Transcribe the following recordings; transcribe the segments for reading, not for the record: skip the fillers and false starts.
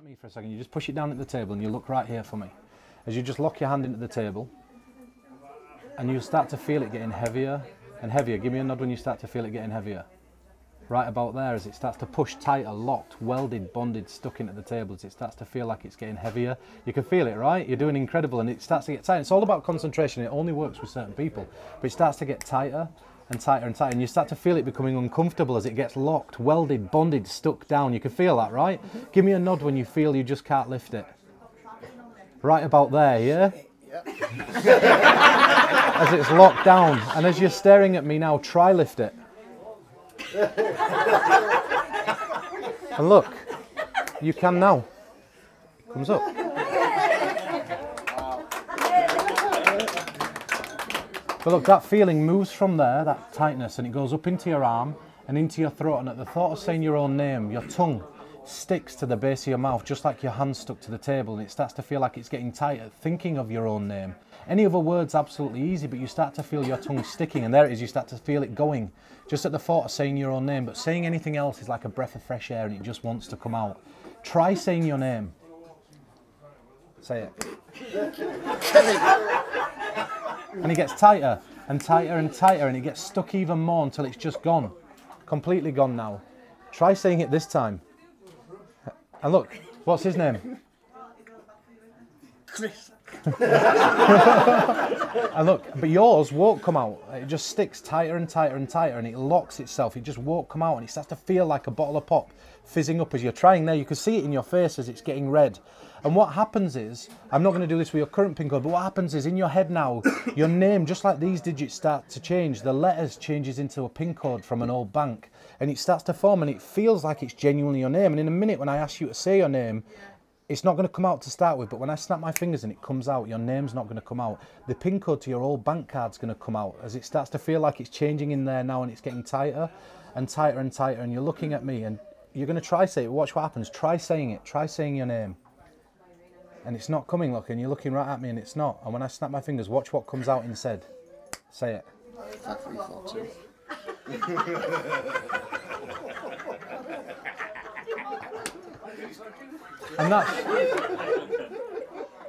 at me for a second. You just push it down at the table and you look right here for me. As you just lock your hand into the table and you start to feel it getting heavier and heavier. Give me a nod when you start to feel it getting heavier. Right about there, as it starts to push tighter, locked, welded, bonded, stuck into the table, as it starts to feel like it's getting heavier. You can feel it, right? You're doing incredible, and it starts to get tight. It's all about concentration. It only works with certain people, but it starts to get tighter and tighter and tighter, and you start to feel it becoming uncomfortable as it gets locked, welded, bonded, stuck down. You can feel that, right? Give me a nod when you feel you just can't lift it. Right about there, yeah? As it's locked down, and as you're staring at me now, try lift it. And look, you can now. Comes up. But look, that feeling moves from there, that tightness, and it goes up into your arm and into your throat, and at the thought of saying your own name, your tongue sticks to the base of your mouth, just like your hand stuck to the table, and it starts to feel like it's getting tighter, thinking of your own name. Any other word's absolutely easy, but you start to feel your tongue sticking, and there it is, you start to feel it going, just at the thought of saying your own name. But saying anything else is like a breath of fresh air, and it just wants to come out. Try saying your name. Say it. And it gets tighter and tighter and tighter, and it gets stuck even more until it's just gone. Completely gone now. Try saying it this time. And look, what's his name? Chris. And look, but yours won't come out. It just sticks tighter and tighter and tighter, and it locks itself. It just won't come out, and it starts to feel like a bottle of pop fizzing up as you're trying there. You can see it in your face as it's getting red. And what happens is, I'm not going to do this with your current pin code, but what happens is in your head now, your name, just like these digits start to change, the letters changes into a pin code from an old bank, and it starts to form, and it feels like it's genuinely your name. And in a minute, when I ask you to say your name, it's not going to come out to start with, but when I snap my fingers and it comes out, your name's not going to come out. The pin code to your old bank card's going to come out as it starts to feel like it's changing in there now, and it's getting tighter and tighter and tighter, and you're looking at me, and you're going to try say it. Watch what happens. Try saying it. Try saying your name. And it's not coming, look, and you're looking right at me, and it's not. And when I snap my fingers, watch what comes out instead. Say it. 5, 3, 4, 2. And that's...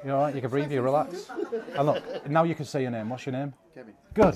You all right? You can breathe, you relax. And look, now you can say your name. What's your name? Kevin. Good.